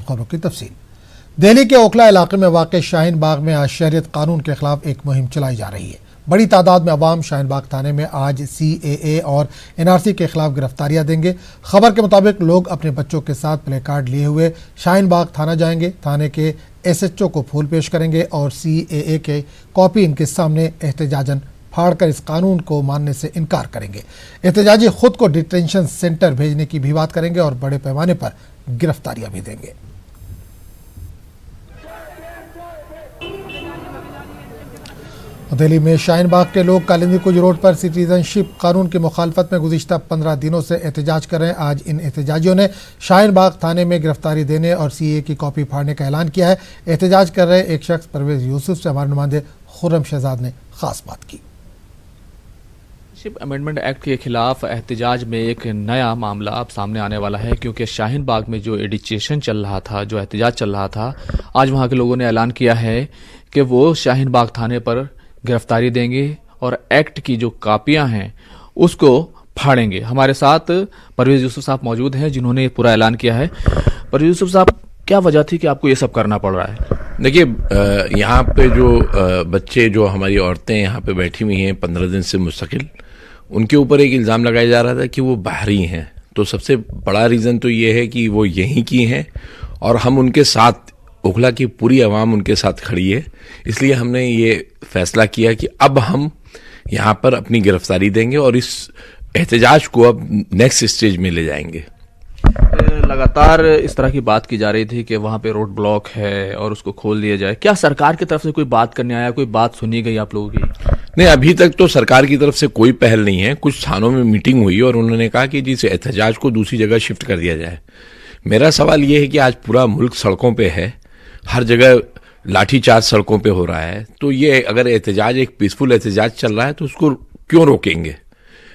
खबरों की तफसील। दिल्ली के ओखला इलाके में वाक़ शाहीन बाग में आज शहरियत कानून के खिलाफ एक मुहिम चलाई जा रही है। बड़ी तादाद में अवाम शाहीन बाग थाने में आज CAA और NRC के खिलाफ गिरफ्तारियां देंगे। खबर के मुताबिक लोग अपने बच्चों के साथ प्ले कार्ड लिए हुए शाहीन बाग थाना जाएंगे। थाने के SHO को फूल पेश करेंगे और CAA के कॉपी इनके सामने एहतजाजन फाड़कर इस कानून को मानने से इनकार करेंगे। एहतजाजी खुद को डिटेंशन सेंटर भेजने की भी बात करेंगे और बड़े पैमाने पर गिरफ्तारियां भी देंगे। दिल्ली में शाहीन बाग के लोग कालिंदी कुंज रोड पर सिटीजनशिप कानून की मुखालफत में गुज़िश्ता 15 दिनों से एहतजाज कर रहे हैं। आज इन एहतजाजियों ने शाहीन बाग थाने में गिरफ्तारी देने और CAA की कॉपी फाड़ने का ऐलान किया है। एहतजाज कर रहे एक शख्स परवेज यूसुफ से हमारे नुमाइंदे खुर्रम शहजाद ने खास बात की। अमेंडमेंट एक्ट के खिलाफ एहतजाज में एक नया मामला अब सामने आने वाला है, क्योंकि शाहीन बाग में जो एजिटेशन चल रहा था, जो एहतजाज चल रहा था, आज वहां के लोगों ने ऐलान किया है कि वो शाहीन बाग थाने पर गिरफ्तारी देंगे और एक्ट की जो कापियां हैं उसको फाड़ेंगे। हमारे साथ परवेज यूसुफ साहब मौजूद हैं जिन्होंने पूरा ऐलान किया है। परवेज यूसुफ साहब, क्या वजह थी कि आपको ये सब करना पड़ रहा है? देखिए, यहाँ पे जो बच्चे, जो हमारी औरतें यहाँ पे बैठी हुई हैं 15 दिन से मुस्तकिल, उनके ऊपर एक इल्ज़ाम लगाया जा रहा था कि वो बाहरी हैं। तो सबसे बड़ा रीज़न तो ये है कि वो यहीं की हैं और हम उनके साथ, ओखला की पूरी आवाम उनके साथ खड़ी है। इसलिए हमने ये फैसला किया कि अब हम यहाँ पर अपनी गिरफ्तारी देंगे और इस एहतजाज को अब नेक्स्ट स्टेज में ले जाएंगे। लगातार इस तरह की बात की जा रही थी कि वहाँ पे रोड ब्लॉक है और उसको खोल दिया जाए। क्या सरकार की तरफ से कोई बात करने आया, कोई बात सुनी गई आप लोगों की? नहीं, अभी तक तो सरकार की तरफ से कोई पहल नहीं है। कुछ थानों में मीटिंग हुई और उन्होंने कहा कि जिस एहतजाज को दूसरी जगह शिफ्ट कर दिया जाए। मेरा सवाल ये है कि आज पूरा मुल्क सड़कों पे है, हर जगह लाठीचार्ज सड़कों पे हो रहा है, तो ये अगर एहतजाज एक पीसफुल एहतजाज चल रहा है तो उसको क्यों रोकेंगे?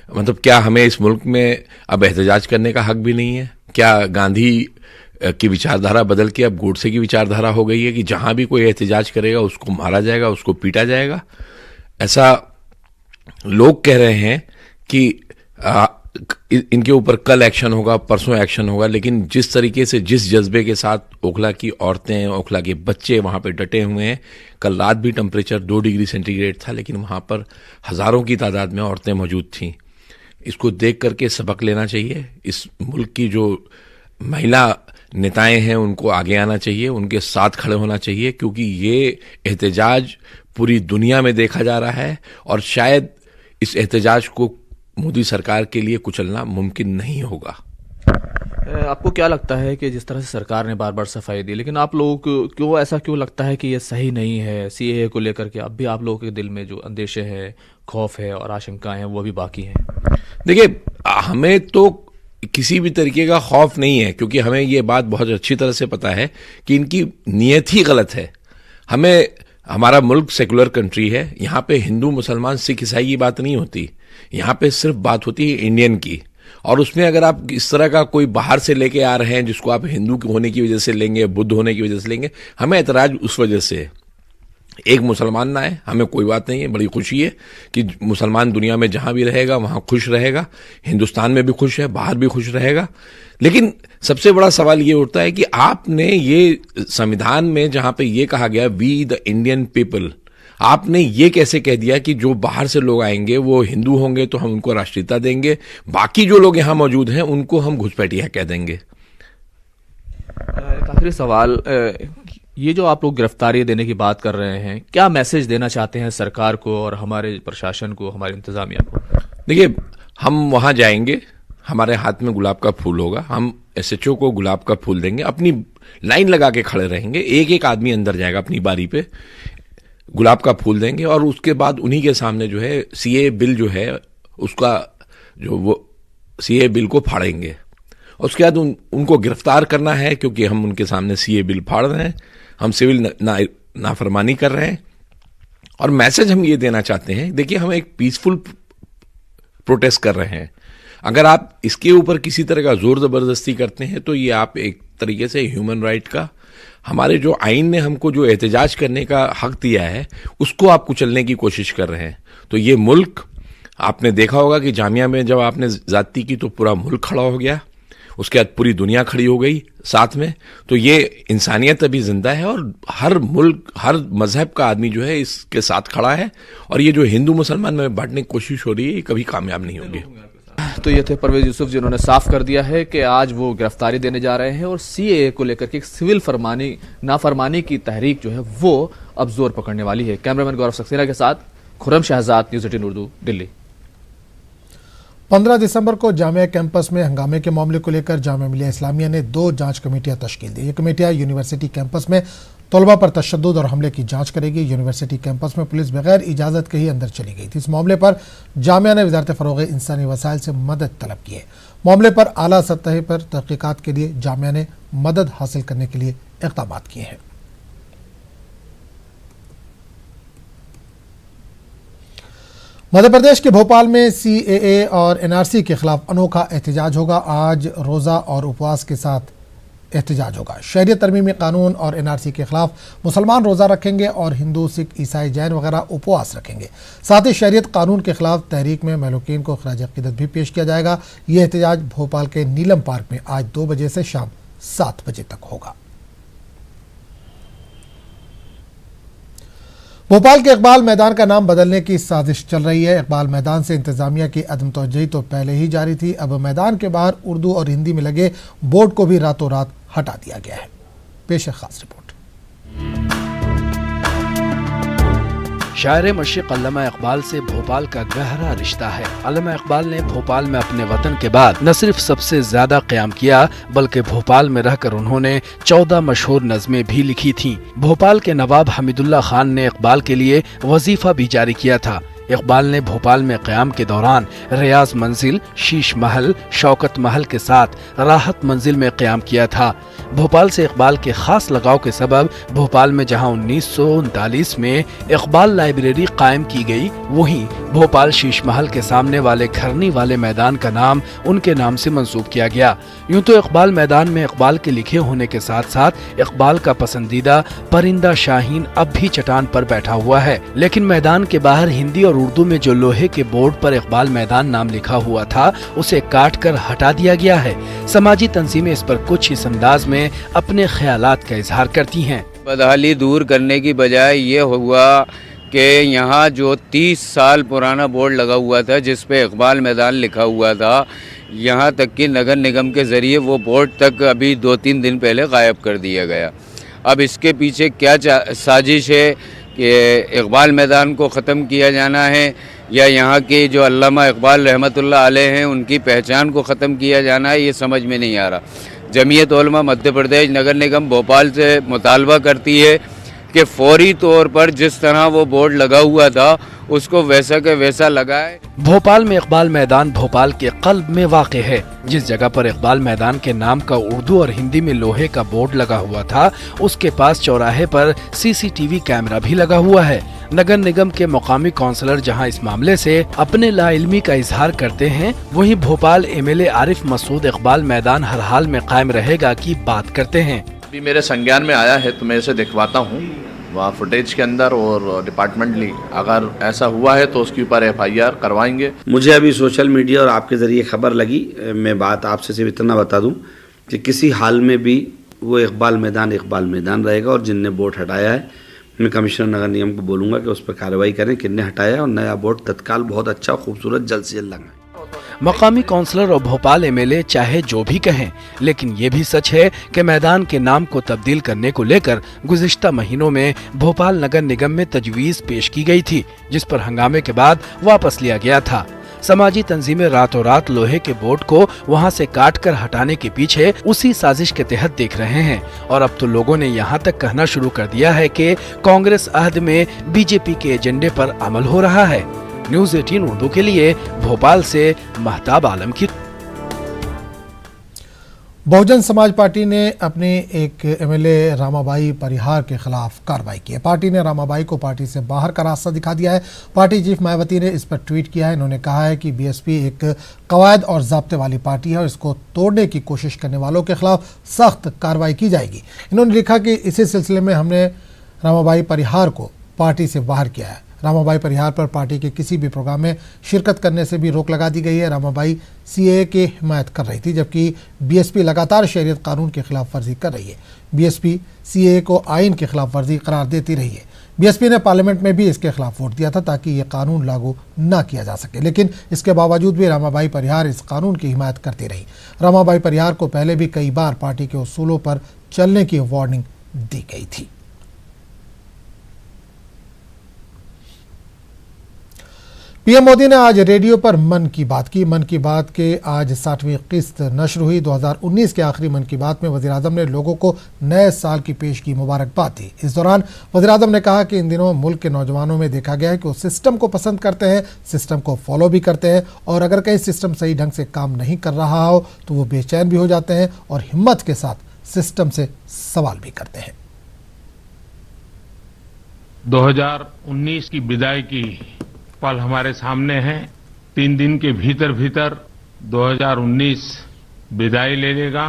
मतलब क्या हमें इस मुल्क में अब एहतजाज करने का हक भी नहीं है? क्या गांधी की विचारधारा बदल के अब गोडसे की विचारधारा हो गई है कि जहां भी कोई एहतजाज करेगा उसको मारा जाएगा, उसको पीटा जाएगा? ऐसा लोग कह रहे हैं कि इनके ऊपर कल एक्शन होगा, परसों एक्शन होगा, लेकिन जिस तरीके से, जिस जज्बे के साथ ओखला की औरतें, ओखला के बच्चे वहां पे डटे हुए हैं। कल रात भी टेम्परेचर 2 डिग्री सेंटीग्रेड था, लेकिन वहां पर हजारों की तादाद में औरतें मौजूद थीं। इसको देख करके सबक लेना चाहिए। इस मुल्क की जो महिला नेताएं हैं उनको आगे आना चाहिए, उनके साथ खड़े होना चाहिए, क्योंकि ये एहतजाज पूरी दुनिया में देखा जा रहा है और शायद इस एहतजाज को मोदी सरकार के लिए कुचलना मुमकिन नहीं होगा। आपको क्या लगता है कि जिस तरह से सरकार ने बार बार सफाई दी, लेकिन आप लोगों को क्यों लगता है कि ये सही नहीं है? CAA को लेकर के अब भी आप लोगों के दिल में जो अंदेशे हैं, खौफ है और आशंकाएं हैं, वो भी बाकी हैं? देखिए, हमें तो किसी भी तरीके का खौफ नहीं है, क्योंकि हमें ये बात बहुत अच्छी तरह से पता है कि इनकी नीयत ही गलत है। हमारा मुल्क सेकुलर कंट्री है, यहाँ पे हिंदू, मुसलमान, सिख, ईसाई की बात नहीं होती। यहाँ पे सिर्फ बात होती है इंडियन की। और उसमें अगर आप इस तरह का कोई बाहर से लेके आ रहे हैं जिसको आप हिंदू होने की वजह से लेंगे, बुद्ध होने की वजह से लेंगे, हमें एतराज उस वजह से है। एक मुसलमान ना है, हमें कोई बात नहीं है, बड़ी खुशी है कि मुसलमान दुनिया में जहां भी रहेगा वहां खुश रहेगा, हिंदुस्तान में भी खुश है, बाहर भी खुश रहेगा। लेकिन सबसे बड़ा सवाल ये उठता है कि आपने ये संविधान में जहां पे ये कहा गया वी द इंडियन पीपल, आपने ये कैसे कह दिया कि जो बाहर से लोग आएंगे वो हिंदू होंगे तो हम उनको राष्ट्रीयता देंगे, बाकी जो लोग यहां मौजूद हैं उनको हम घुसपैठिया कह देंगे? आखिरी सवाल, ये जो आप लोग गिरफ्तारी देने की बात कर रहे हैं, क्या मैसेज देना चाहते हैं सरकार को और हमारे प्रशासन को, हमारे इंतजामिया को? देखिए, हम वहां जाएंगे, हमारे हाथ में गुलाब का फूल होगा, हम SHO को गुलाब का फूल देंगे, अपनी लाइन लगा के खड़े रहेंगे, एक एक आदमी अंदर जाएगा अपनी बारी पे, गुलाब का फूल देंगे और उसके बाद उन्हीं के सामने जो है CAA बिल जो है उसका जो वो CAA बिल को फाड़ेंगे। उसके बाद उनको गिरफ्तार करना है, क्योंकि हम उनके सामने CAA बिल फाड़ रहे हैं, हम सिविल नाफरमानी कर रहे हैं। और मैसेज हम ये देना चाहते हैं, देखिए हम एक पीसफुल प्रोटेस्ट कर रहे हैं। अगर आप इसके ऊपर किसी तरह का जोर जबरदस्ती करते हैं तो ये आप एक तरीके से ह्यूमन राइट का, हमारे जो आइन ने हमको जो एहतजाज करने का हक दिया है उसको आप कुचलने की कोशिश कर रहे हैं। तो ये मुल्क, आपने देखा होगा कि जामिया में जब आपने ज्यादती की तो पूरा मुल्क खड़ा हो गया। उसके बाद पूरी दुनिया खड़ी हो गई साथ में। तो ये इंसानियत अभी जिंदा है और हर मुल्क, हर मजहब का आदमी जो है इसके साथ खड़ा है। और ये जो हिंदू मुसलमान में बांटने की कोशिश हो रही है, ये कभी कामयाब नहीं होगी। तो ये थे परवेज यूसुफ, जिन्होंने साफ कर दिया है कि आज वो गिरफ्तारी देने जा रहे हैं और सीएए को लेकर के सिविल नाफरमानी की तहरीक जो है वो अब जोर पकड़ने वाली है। कैमरामैन गौरव सक्सेना के साथ खुर्रम शहजाद, न्यूज़ 18 उर्दू, दिल्ली। 15 दिसंबर को जामिया कैंपस में हंगामे के मामले को लेकर जामिया मिलिया इस्लामिया ने 2 जांच कमेटियां तश्कील दी। ये कमेटियां यूनिवर्सिटी कैंपस में तलबा पर तशद्दुद और हमले की जांच करेगी। यूनिवर्सिटी कैंपस में पुलिस बगैर इजाज़त के ही अंदर चली गई थी। इस मामले पर जामिया ने वजारत फ़रोग़ इंसानी वसाइल से मदद तलब की है। मामले पर आला सतह पर तहक़ीक़ात के लिए जामिया ने मदद हासिल करने के लिए इक़दाम किए हैं। मध्य प्रदेश के भोपाल में सीएए और एनआरसी के खिलाफ अनोखा एहतजाज होगा। आज रोज़ा और उपवास के साथ एहतजाज होगा। शहरियत तरमीमी कानून और एनआरसी के खिलाफ मुसलमान रोज़ा रखेंगे और हिंदू, सिख, ईसाई, जैन वगैरह उपवास रखेंगे। साथ ही शहरियत कानून के खिलाफ तहरीक में महलूकीन को खराज अक़ीदत भी पेश किया जाएगा। ये एहतजाज भोपाल के नीलम पार्क में आज 2 बजे से शाम 7 बजे तक होगा। भोपाल के इकबाल मैदान का नाम बदलने की साजिश चल रही है। इकबाल मैदान से इंतजामिया की अदम तवज्जुही तो पहले ही जारी थी। अब मैदान के बाहर उर्दू और हिंदी में लगे बोर्ड को भी रातों रात हटा दिया गया है। पेश है खास रिपोर्ट। शायर मशरिक़ अल्लामा इकबाल से भोपाल का गहरा रिश्ता है। अल्लामा इकबाल ने भोपाल में अपने वतन के बाद न सिर्फ सबसे ज्यादा क़याम किया, बल्कि भोपाल में रहकर उन्होंने 14 मशहूर नज़में भी लिखी थीं। भोपाल के नवाब हमीदुल्लाह खान ने इकबाल के लिए वजीफा भी जारी किया था। इकबाल ने भोपाल में क़याम के दौरान रियाज मंजिल, शीश महल, शौकत महल के साथ राहत मंजिल में क़याम किया था। भोपाल से इकबाल के खास लगाव के सबब भोपाल में जहां 1939 में इकबाल लाइब्रेरी कायम की गई, वहीं भोपाल शीश महल के सामने वाले खरनी वाले मैदान का नाम उनके नाम से मंसूब किया गया। यूं तो इकबाल मैदान में इकबाल के लिखे होने के साथ साथ इकबाल का पसंदीदा परिंदा शाहीन अब भी चट्टान पर बैठा हुआ है, लेकिन मैदान के बाहर हिंदी और उर्दू में जो लोहे के बोर्ड पर इकबाल मैदान नाम लिखा हुआ था, उसे काट कर हटा दिया गया है। समाजी तंजीमें इस पर कुछ इस अंदाज में अपने ख्यालात का इजहार करती हैं। बदहाली दूर करने की बजाय ये हुआ कि यहाँ जो 30 साल पुराना बोर्ड लगा हुआ था जिस पे इकबाल मैदान लिखा हुआ था, यहाँ तक कि नगर निगम के ज़रिए वो बोर्ड तक अभी 2-3 दिन पहले गायब कर दिया गया। अब इसके पीछे क्या साजिश है कि इकबाल मैदान को ख़त्म किया जाना है या यहाँ के जो अल्लामा इकबाल रहमतुल्लाह अलैह हैं उनकी पहचान को ख़त्म किया जाना है, ये समझ में नहीं आ रहा। जमीयत उलमा मध्य प्रदेश नगर निगम भोपाल से मुतालबा करती है कि फौरी तौर पर जिस तरह वो बोर्ड लगा हुआ था उसको वैसा के वैसा लगाए। भोपाल में इकबाल मैदान भोपाल के कल्ब में वाक़ है। जिस जगह पर इकबाल मैदान के नाम का उर्दू और हिंदी में लोहे का बोर्ड लगा हुआ था, उसके पास चौराहे पर सीसीटीवी कैमरा भी लगा हुआ है। नगर निगम के मुकामी काउंसलर जहां इस मामले से अपने लाइल्मी का इजहार करते हैं, वहीं भोपाल एमएलए आरिफ मसूद इकबाल मैदान हर हाल में कायम रहेगा की बात करते हैं। अभी मेरे संज्ञान में आया है तो मैं इसे दिखवाता हूँ वहाँ फुटेज के अंदर, और डिपार्टमेंटली अगर ऐसा हुआ है तो उसके ऊपर FIR करवाएंगे। मुझे अभी सोशल मीडिया और आपके ज़रिए खबर लगी, मैं बात आपसे सिर्फ इतना बता दूं कि किसी हाल में भी वो इकबाल मैदान रहेगा और जिनने बोर्ड हटाया है, मैं कमिश्नर नगर निगम को बोलूँगा कि उस पर कार्रवाई करें किसने हटाया और नया बोर्ड तत्काल बहुत अच्छा खूबसूरत जल्द से जल्द लगाएं। मकामी काउंसलर और भोपाल एमएलए चाहे जो भी कहें, लेकिन ये भी सच है कि मैदान के नाम को तब्दील करने को लेकर गुज़िश्ता महीनों में भोपाल नगर निगम में तजवीज़ पेश की गई थी, जिस पर हंगामे के बाद वापस लिया गया था। समाजी तंजीमें रातों रात लोहे के बोर्ड को वहां से काट कर हटाने के पीछे उसी साजिश के तहत देख रहे हैं, और अब तो लोगों ने यहां तक कहना शुरू कर दिया है कि कांग्रेस अहद में बीजेपी के एजेंडे पर अमल हो रहा है। न्यूज़ 18 उर्दू के लिए भोपाल से महताब आलम की। बहुजन समाज पार्टी ने अपने एक एमएलए रामाबाई परिहार के खिलाफ कार्रवाई की है। पार्टी ने रामाबाई को पार्टी से बाहर का रास्ता दिखा दिया है। पार्टी चीफ मायावती ने इस पर ट्वीट किया है। इन्होंने कहा है कि बीएसपी एक कवायद और ज़ाब्ते वाली पार्टी है और इसको तोड़ने की कोशिश करने वालों के खिलाफ सख्त कार्रवाई की जाएगी। इन्होंने लिखा कि इसी सिलसिले में हमने रामाबाई परिहार को पार्टी से बाहर किया है। रामाबाई परिहार पर पार्टी के किसी भी प्रोग्राम में शिरकत करने से भी रोक लगा दी गई है। रामाबाई सीएए की हिमायत कर रही थी, जबकि बीएसपी लगातार शहरियत कानून की खिलाफ वर्जी कर रही है। बीएसपी सीएए को आइन की खिलाफ वर्जी करार देती रही है। बीएसपी ने पार्लियामेंट में भी इसके खिलाफ वोट दिया था ताकि ये कानून लागू न किया जा सके, लेकिन इसके बावजूद भी रामाबाई परिहार इस कानून की हिमायत करती रही। रामाबाई परिहार को पहले भी कई बार पार्टी के उसूलों पर चलने की वार्निंग दी गई थी। पीएम मोदी ने आज रेडियो पर मन की बात की। मन की बात के आज 60वीं किस्त नश्र हुई। 2019 के आखिरी मन की बात में वज़ीर-ए-आज़म ने लोगों को नए साल की पेश की मुबारकबाद दी। इस दौरान वज़ीर-ए-आज़म ने कहा कि इन दिनों मुल्क के नौजवानों में देखा गया है कि वो सिस्टम को पसंद करते हैं, सिस्टम को फॉलो भी करते हैं, और अगर कहीं सिस्टम सही ढंग से काम नहीं कर रहा हो तो वो बेचैन भी हो जाते हैं और हिम्मत के साथ सिस्टम से सवाल भी करते हैं। 2019 की विदाई की पल हमारे सामने है। 3 दिन के भीतर भीतर 2019 विदाई ले लेगा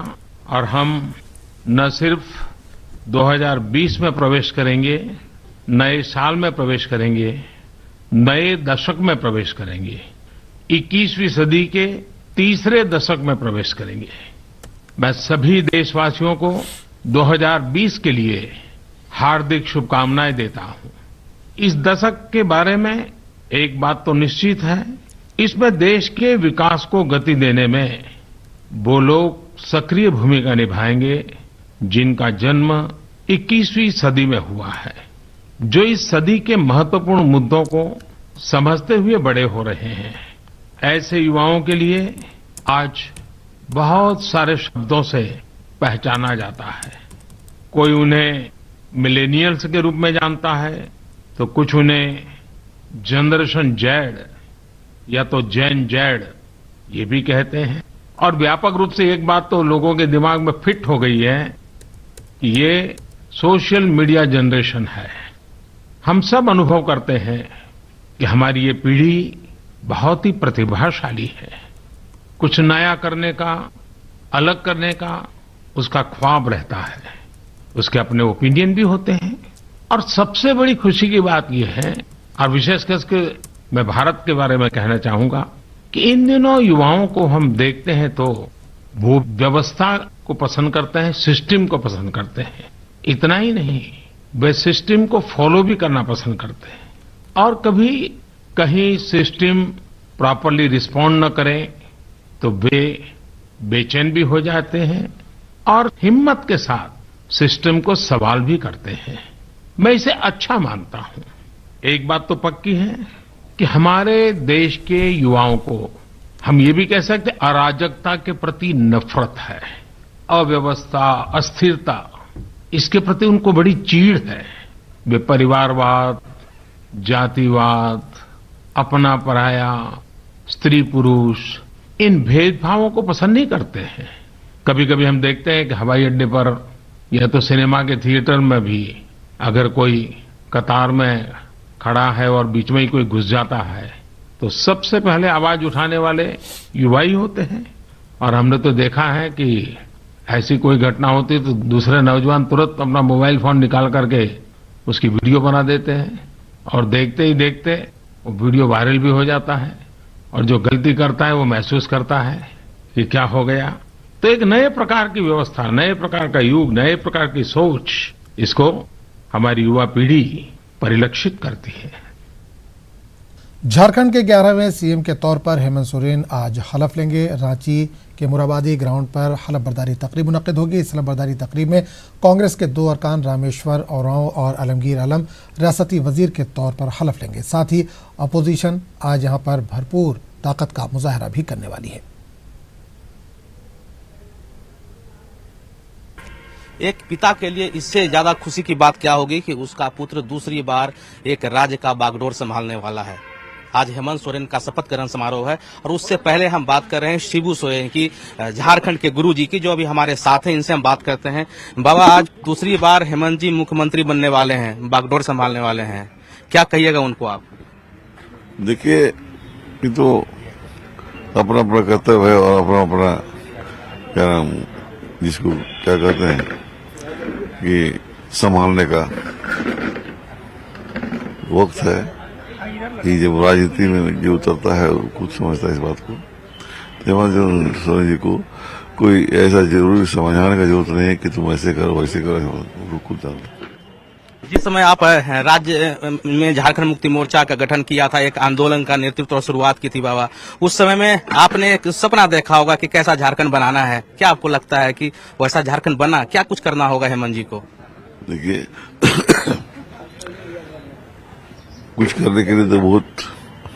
और हम न सिर्फ 2020 में प्रवेश करेंगे, नए साल में प्रवेश करेंगे, नए दशक में प्रवेश करेंगे, 21वीं सदी के तीसरे दशक में प्रवेश करेंगे। मैं सभी देशवासियों को 2020 के लिए हार्दिक शुभकामनाएं देता हूं। इस दशक के बारे में एक बात तो निश्चित है, इसमें देश के विकास को गति देने में वो लोग सक्रिय भूमिका निभाएंगे जिनका जन्म 21वीं सदी में हुआ है, जो इस सदी के महत्वपूर्ण मुद्दों को समझते हुए बड़े हो रहे हैं। ऐसे युवाओं के लिए आज बहुत सारे शब्दों से पहचाना जाता है। कोई उन्हें मिलेनियल्स के रूप में जानता है, तो कुछ उन्हें जनरेशन जेड या तो जेन जेड ये भी कहते हैं। और व्यापक रूप से एक बात तो लोगों के दिमाग में फिट हो गई है कि ये सोशल मीडिया जनरेशन है। हम सब अनुभव करते हैं कि हमारी ये पीढ़ी बहुत ही प्रतिभाशाली है। कुछ नया करने का, अलग करने का उसका ख्वाब रहता है, उसके अपने ओपिनियन भी होते हैं। और सबसे बड़ी खुशी की बात यह है, और विशेषकर के मैं भारत के बारे में कहना चाहूंगा, कि इन दिनों युवाओं को हम देखते हैं तो वो व्यवस्था को पसंद करते हैं, सिस्टम को पसंद करते हैं। इतना ही नहीं, वे सिस्टम को फॉलो भी करना पसंद करते हैं। और कभी कहीं सिस्टम प्रॉपरली रिस्पॉन्ड न करे तो वे बेचैन भी हो जाते हैं और हिम्मत के साथ सिस्टम को सवाल भी करते हैं। मैं इसे अच्छा मानता हूं। एक बात तो पक्की है कि हमारे देश के युवाओं को हम ये भी कह सकते हैं अराजकता के प्रति नफरत है, अव्यवस्था, अस्थिरता, इसके प्रति उनको बड़ी चीड़ है। वे परिवारवाद, जातिवाद, अपना पराया, स्त्री पुरुष, इन भेदभावों को पसंद नहीं करते हैं। कभी कभी हम देखते हैं कि हवाई अड्डे पर या तो सिनेमा के थिएटर में भी अगर कोई कतार में खड़ा है और बीच में ही कोई घुस जाता है तो सबसे पहले आवाज उठाने वाले युवा ही होते हैं। और हमने तो देखा है कि ऐसी कोई घटना होती है तो दूसरे नौजवान तुरंत अपना मोबाइल फोन निकाल करके उसकी वीडियो बना देते हैं और देखते ही देखते वो वीडियो वायरल भी हो जाता है और जो गलती करता है वो महसूस करता है कि क्या हो गया। तो एक नए प्रकार की व्यवस्था, नए प्रकार का युग, नए प्रकार की सोच, इसको हमारी युवा पीढ़ी परिलक्षित करती है। झारखंड के 11वें सीएम के तौर पर हेमंत सोरेन आज हलफ लेंगे। रांची के मुराबादी ग्राउंड पर हलफ बर्दारी तकरीब मुनक्किद होगी। इस हलफ बर्दारी तकरीब में कांग्रेस के 2 अरकान रामेश्वर औरांव और आलमगीर आलम रियासती वजीर के तौर पर हलफ लेंगे। साथ ही अपोजिशन आज यहां पर भरपूर ताकत का मुजाहरा भी करने वाली है। एक पिता के लिए इससे ज्यादा खुशी की बात क्या होगी कि उसका पुत्र दूसरी बार एक राज्य का बागडोर संभालने वाला है। आज हेमंत सोरेन का शपथ ग्रहण समारोह है और उससे पहले हम बात कर रहे हैं शिबू सोरेन की, झारखंड के गुरुजी की, जो अभी हमारे साथ हैं। इनसे हम बात करते हैं। बाबा, आज दूसरी बार हेमंत जी मुख्यमंत्री बनने वाले हैं, बागडोर संभालने वाले हैं, क्या कहिएगा उनको आप? देखिए, ये तो अपना अपना कर्तव्य है और अपना अपना क्या नाम, जिसको क्या कहते हैं कि संभालने का वक्त है। कि जब राजनीति में जो उतरता है वो खुद समझता है इस बात को। हेमंत सोरेन जी को कोई ऐसा जरूरी समझाने का जरूरत नहीं है कि तुम ऐसे करो वैसे करो, खुद जानते। जिस समय आप राज्य में झारखंड मुक्ति मोर्चा का गठन किया था, एक आंदोलन का नेतृत्व और शुरुआत की थी बाबा, उस समय में आपने एक सपना देखा होगा कि कैसा झारखंड बनाना है। क्या आपको लगता है कि वैसा झारखंड बना? क्या कुछ करना होगा हेमंत जी को? देखिए कुछ करने के लिए तो बहुत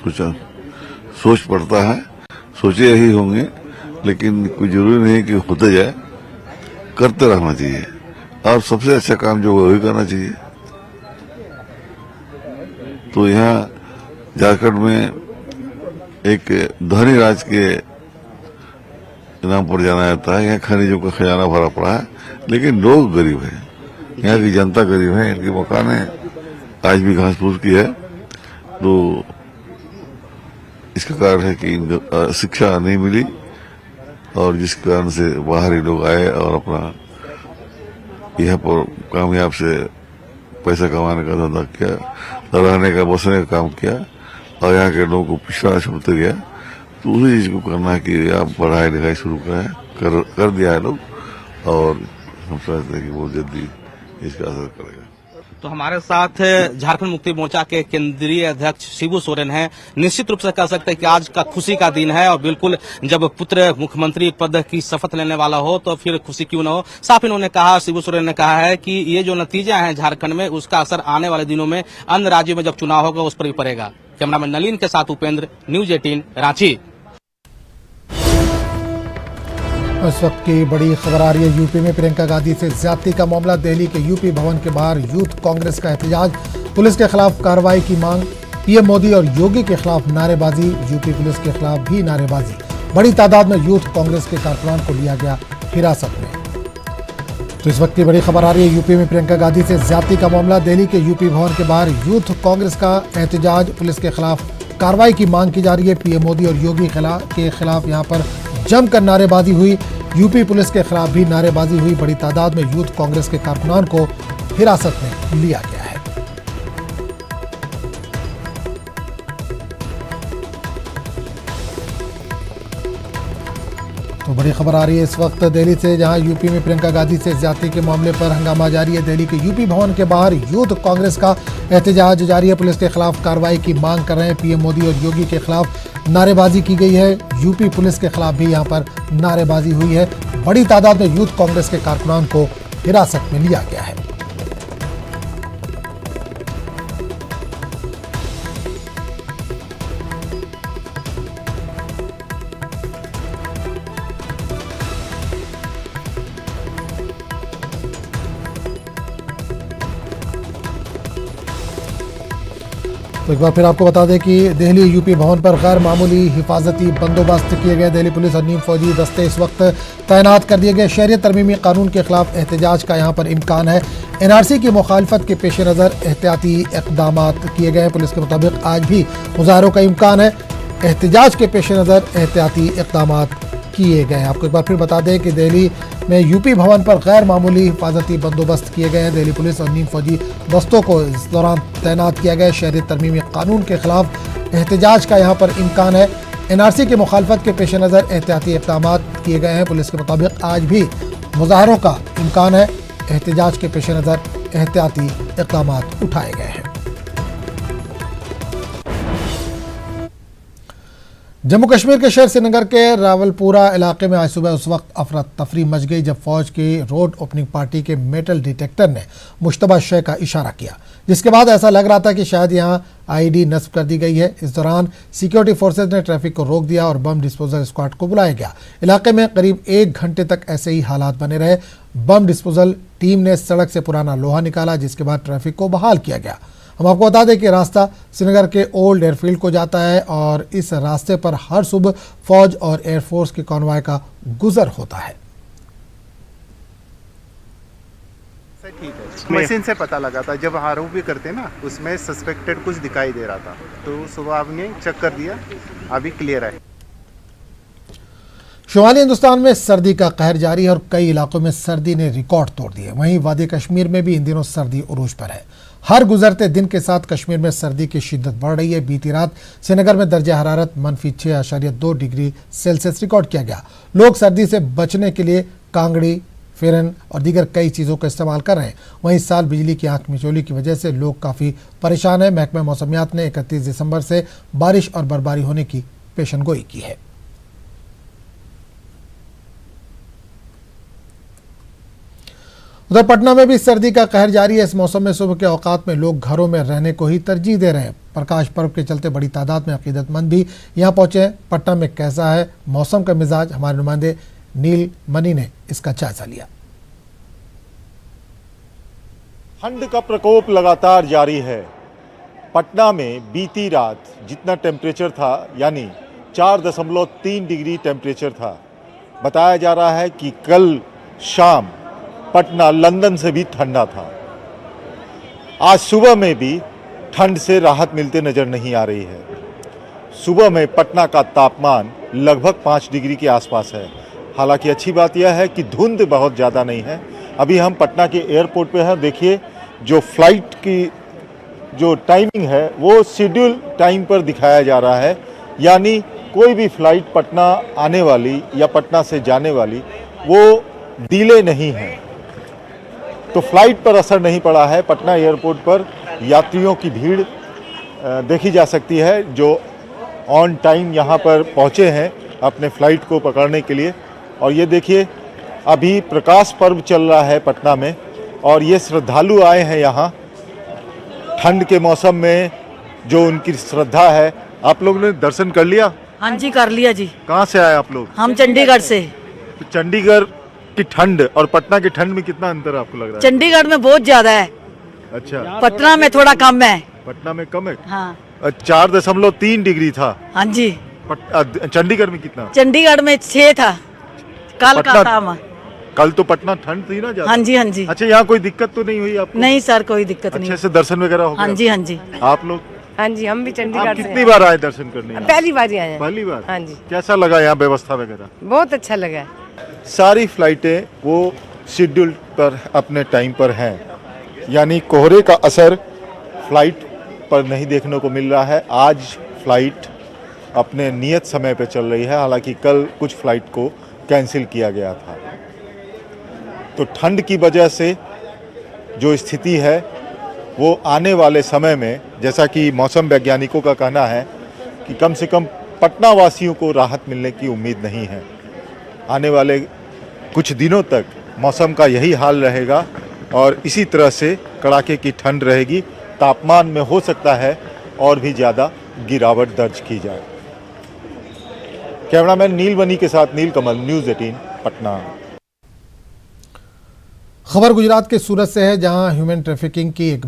कुछ सोच पड़ता है, सोचे ही होंगे, लेकिन कोई जरूरी नहीं है कि होते जाए, करते रहना चाहिए और सबसे अच्छा काम जो वही करना चाहिए। तो यहाँ झारखंड में एक धनी राज के नाम पर जाना जाता है। यहाँ खनिजों का खजाना भरा पड़ा है, लेकिन लोग गरीब हैं, यहाँ की जनता गरीब है। इनके मकान आज भी घास फूस की है। तो इसका कारण है कि शिक्षा नहीं मिली और जिस कारण से बाहरी लोग आए और अपना यहाँ पर कामयाब से पैसा कमाने का धंधा किया, रहने का बसने का काम किया और यहाँ के लोगों को पिछड़ा छूटते गया। तो उसी चीज को करना है कि आप पढ़ाई लिखाई शुरू करें, कर दिया है लोग और हम समझते हैं कि बहुत जल्दी इसका असर करेगा। तो हमारे साथ झारखंड मुक्ति मोर्चा के केंद्रीय अध्यक्ष शिबू सोरेन हैं। निश्चित रूप से कह सकते हैं कि आज का खुशी का दिन है और बिल्कुल जब पुत्र मुख्यमंत्री पद की शपथ लेने वाला हो तो फिर खुशी क्यों न हो। साफ इन्होंने कहा, शिबू सोरेन ने कहा है कि ये जो नतीजा है झारखंड में, उसका असर आने वाले दिनों में अन्य राज्यों में जब चुनाव होगा उस पर भी पड़ेगा। कैमरामैन नलिन के साथ उपेंद्र, न्यूज 18 रांची। इस वक्त की बड़ी खबर आ रही है यूपी में प्रियंका गांधी से ज्यादती का मामला। दिल्ली के यूपी भवन के बाहर यूथ कांग्रेस का एहतजाज, पुलिस के खिलाफ कार्रवाई की मांग, पीएम मोदी और योगी के खिलाफ नारेबाजी, यूपी पुलिस के खिलाफ भी नारेबाजी। बड़ी तादाद में यूथ कांग्रेस के कारकुनान को लिया गया हिरासत में। तो इस वक्त की बड़ी खबर आ रही है यूपी में प्रियंका गांधी से ज्यादती का मामला। दिल्ली के यूपी भवन के बाहर यूथ कांग्रेस का एहतजाज, पुलिस के खिलाफ कार्रवाई की मांग की जा रही है। पीएम मोदी और योगी के खिलाफ यहाँ पर जमकर नारेबाजी हुई। यूपी पुलिस के खिलाफ भी नारेबाजी हुई। बड़ी तादाद में यूथ कांग्रेस के कारकुनान को हिरासत में लिया गया है। तो बड़ी खबर आ रही है इस वक्त दिल्ली से, जहां यूपी में प्रियंका गांधी से ज्यादती के मामले पर हंगामा जारी है। दिल्ली के यूपी भवन के बाहर यूथ कांग्रेस का एहतजाज जारी है। पुलिस के खिलाफ कार्रवाई की मांग कर रहे हैं। पीएम मोदी और योगी के खिलाफ नारेबाजी की गई है। यूपी पुलिस के खिलाफ भी यहां पर नारेबाजी हुई है। बड़ी तादाद में यूथ कांग्रेस के कारकुनान को हिरासत में लिया गया है। तो एक बार फिर आपको बता दें कि दिल्ली यूपी भवन पर गैर मामूली हिफाजती बंदोबस्त किए गए। दिल्ली पुलिस और नीम फौजी दस्ते इस वक्त तैनात कर दिए गए। शहरियत तरमीमी कानून के खिलाफ एहतजाज का यहाँ पर इम्कान है। एनआरसी की मुखालफत के पेश नज़र एहतियाती इक़दाम किए गए हैं। पुलिस के मुताबिक आज भी मुजाहरों का इम्कान है। एहतजाज के पेश नज़र एहतियाती इक़दाम किए गए हैं। आपको एक बार फिर बता दें कि दिल्ली में यूपी भवन पर गैर मामूली हिफाजती बंदोबस्त किए गए हैं। दिल्ली पुलिस और नीम फौजी दस्तों को इस दौरान तैनात किया गया। शहरी तरमीमी कानून के खिलाफ एहतजाज का यहाँ पर इम्कान है। एनआरसी की मुखालफत के पेश नज़र एहतियाती इक़दाम किए गए हैं। पुलिस के मुताबिक आज भी मुजाहरों का इम्कान है। एहतजाज के पेश नज़र एहतियाती इक़दाम उठाए गए हैं। जम्मू कश्मीर के शहर श्रीनगर के रावलपुरा इलाके में आज सुबह उस वक्त अफरा तफरी मच गई जब फौज की रोड ओपनिंग पार्टी के मेटल डिटेक्टर ने मुश्तबा शय का इशारा किया, जिसके बाद ऐसा लग रहा था कि शायद यहां आईडी नस्ब कर दी गई है। इस दौरान सिक्योरिटी फोर्सेज ने ट्रैफिक को रोक दिया और बम डिस्पोजल स्क्वाड को बुलाया गया। इलाके में करीब 1 घंटे तक ऐसे ही हालात बने रहे। बम डिस्पोजल टीम ने सड़क से पुराना लोहा निकाला, जिसके बाद ट्रैफिक को बहाल किया गया। हम आपको बता दें कि रास्ता श्रीनगर के ओल्ड एयरफील्ड को जाता है और इस रास्ते पर हर सुबह फौज और एयरफोर्स के कॉन्वॉय का गुजर होता है। ठीक है, मशीन से पता लगा था। जब आरोप भी करते ना उसमें सस्पेक्टेड कुछ दिखाई दे रहा था, तो सुबह आपने चेक कर दिया, अभी क्लियर है। शुमाली हिंदुस्तान में सर्दी का कहर जारी है और कई इलाकों में सर्दी ने रिकॉर्ड तोड़ दिए। वहीं वादी कश्मीर में भी इन दिनों सर्दी उरूज पर है। हर गुजरते दिन के साथ कश्मीर में सर्दी की शिद्दत बढ़ रही है। बीती रात श्रीनगर में दर्जा हरारत -6.2 डिग्री सेल्सियस रिकॉर्ड किया गया। लोग सर्दी से बचने के लिए कांगड़ी, फेरन और दीगर कई चीज़ों का इस्तेमाल कर रहे हैं। वहीं इस साल बिजली की आंख मिचौली की वजह से लोग काफ़ी परेशान हैं। महकमा मौसमियात ने 31 दिसंबर से बारिश और बर्फबारी होने की पेशनगोई की है। उधर पटना में भी सर्दी का कहर जारी है। इस मौसम में सुबह के औकात में लोग घरों में रहने को ही तरजीह दे रहे हैं। प्रकाश पर्व के चलते बड़ी तादाद में अकीदतमंद भी यहाँ पहुंचे हैं। पटना में कैसा है मौसम का मिजाज, हमारे नुमाइंदे नील मनी ने इसका जायजा लिया। ठंड का प्रकोप लगातार जारी है। पटना में बीती रात जितना टेम्परेचर था यानी 4.3 डिग्री टेम्परेचर था। बताया जा रहा है कि कल शाम पटना लंदन से भी ठंडा था। आज सुबह में भी ठंड से राहत मिलते नजर नहीं आ रही है। सुबह में पटना का तापमान लगभग 5 डिग्री के आसपास है। हालांकि अच्छी बात यह है कि धुंध बहुत ज़्यादा नहीं है। अभी हम पटना के एयरपोर्ट पे हैं। देखिए जो फ्लाइट की जो टाइमिंग है वो शेड्यूल टाइम पर दिखाया जा रहा है, यानी कोई भी फ्लाइट पटना आने वाली या पटना से जाने वाली वो डिले नहीं है। तो फ्लाइट पर असर नहीं पड़ा है। पटना एयरपोर्ट पर यात्रियों की भीड़ देखी जा सकती है जो ऑन टाइम यहाँ पर पहुँचे हैं अपने फ्लाइट को पकड़ने के लिए। और ये देखिए अभी प्रकाश पर्व चल रहा है पटना में और ये श्रद्धालु आए हैं यहाँ ठंड के मौसम में। जो उनकी श्रद्धा है। आप लोगों ने दर्शन कर लिया? हाँ जी कर लिया जी। कहाँ से आए आप लोग? हम चंडीगढ़ से। तो चंडीगढ़ की ठंड और पटना की ठंड में कितना अंतर आपको लग रहा है? चंडीगढ़ में बहुत ज्यादा है। अच्छा, पटना में थोड़ा कम है। पटना में कम है। हाँ 4.3 डिग्री था। हाँ जी। चंडीगढ़ में कितना? चंडीगढ़ में 6 था कल का था। कल तो पटना ठंड थी ना ज्यादा। हाँ जी हाँ जी। अच्छा, यहाँ कोई दिक्कत तो नहीं हुई आपको? नहीं सर कोई दिक्कत नहीं। अच्छे से दर्शन वगैरह हो गया? हाँ जी हाँ जी। आप लोग? हाँ जी हम भी चंडीगढ़ से। कितनी बार आए दर्शन करने? पहली बार आए हैं। पहली बार? हाँ जी। कैसा लगा यहाँ व्यवस्था वगैरह? बहुत अच्छा लगा। सारी फ्लाइटें वो शेड्यूल पर अपने टाइम पर हैं, यानी कोहरे का असर फ्लाइट पर नहीं देखने को मिल रहा है। आज फ्लाइट अपने नियत समय पर चल रही है। हालांकि कल कुछ फ्लाइट को कैंसिल किया गया था। तो ठंड की वजह से जो स्थिति है वो आने वाले समय में, जैसा कि मौसम वैज्ञानिकों का कहना है कि कम से कम पटना वासियों को राहत मिलने की उम्मीद नहीं है। आने वाले कुछ दिनों तक मौसम का यही हाल रहेगा और इसी तरह से कड़ाके की ठंड रहेगी। तापमान में हो सकता है और भी ज़्यादा गिरावट दर्ज की जाए। कैमरामैन नील मनी के साथ नील कमल, न्यूज़ 18 पटना। खबर गुजरात के सूरत से है, जहां ह्यूमन ट्रैफिकिंग की एक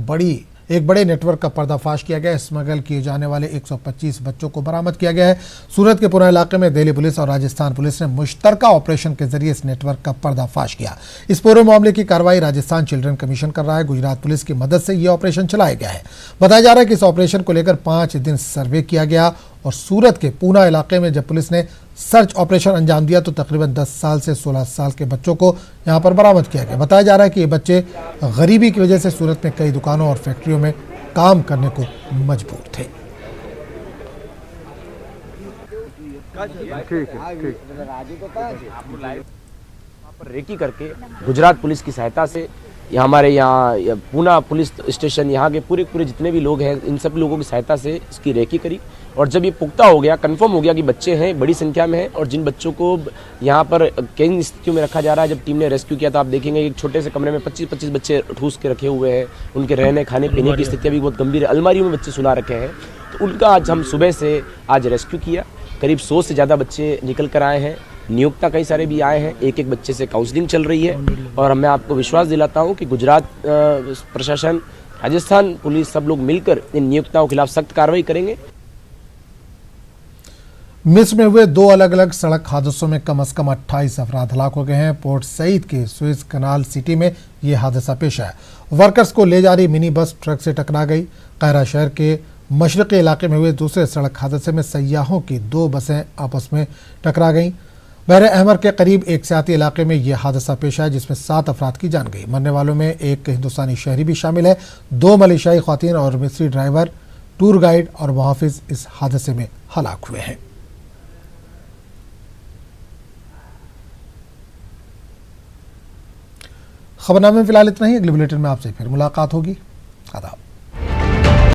बड़े नेटवर्क का पर्दाफाश किया गया है। स्मगल किए जाने वाले 125 बच्चों को बरामद किया गया है। सूरत के पुणे इलाके में दिल्ली पुलिस और राजस्थान पुलिस ने मुश्तरका ऑपरेशन के जरिए इस नेटवर्क का पर्दाफाश किया। इस पूरे मामले की कार्रवाई राजस्थान चिल्ड्रन कमीशन कर रहा है। गुजरात पुलिस की मदद से यह ऑपरेशन चलाया गया है। बताया जा रहा है कि इस ऑपरेशन को लेकर 5 दिन सर्वे किया गया और सूरत के पूना इलाके में जब पुलिस ने सर्च ऑपरेशन अंजाम दिया तो तकरीबन 10 साल से 16 साल के बच्चों को यहां पर बरामद किया गया। बताया जा रहा है कि ये बच्चे गरीबी की वजह से सूरत में कई दुकानों और फैक्ट्रियों में काम करने को मजबूर थे। रेकी करके गुजरात पुलिस की सहायता से हमारे यहाँ पूना पुलिस स्टेशन, यहाँ के पूरे जितने भी लोग हैं, इन सब लोगों की सहायता से इसकी रेकी करी। और जब ये पुख्ता हो गया, कंफर्म हो गया कि बच्चे हैं, बड़ी संख्या में हैं और जिन बच्चों को यहाँ पर कई स्थितियों में रखा जा रहा है। जब टीम ने रेस्क्यू किया तो आप देखेंगे एक छोटे से कमरे में 25-25 बच्चे ठूस के रखे हुए हैं। उनके रहने खाने पीने की स्थितियाँ भी बहुत गंभीर है। अलमारियों में बच्चे सुला रखे हैं। तो उनका आज हम सुबह से आज रेस्क्यू किया। करीब 100 से ज़्यादा बच्चे निकल कर आए हैं। नियोक्ता कई सारे भी आए हैं। एक बच्चे से काउंसलिंग चल रही है। और मैं आपको विश्वास दिलाता हूँ कि गुजरात प्रशासन, राजस्थान पुलिस, सब लोग मिलकर इन नियोक्ताओं के खिलाफ सख्त कार्रवाई करेंगे। मिस्र में हुए 2 अलग अलग सड़क हादसों में कम से कम 28 अफराद हलाक हो गए हैं। पोर्ट सईद के सुएज कनाल सिटी में यह हादसा पेश आया। वर्कर्स को ले जा रही मिनी बस ट्रक से टकरा गई। कायरा शहर के मशरक़ी इलाके में हुए दूसरे सड़क हादसे में सयाहों की 2 बसें आपस में टकरा गईं। बहरे अहमर के करीब एक सियाती इलाके में यह हादसा पेश आया जिसमें 7 अफराद की जान गई। मरने वालों में एक हिंदुस्तानी शहरी भी शामिल है। 2 मलेशियाई ख्वातीन और मिस्री ड्राइवर, टूर गाइड और मुहाफिज इस हादसे में हलाक हुए हैं। खबरनामे में फिलहाल इतना ही। अगले बुलेटिन में आपसे फिर मुलाकात होगी। आदाब।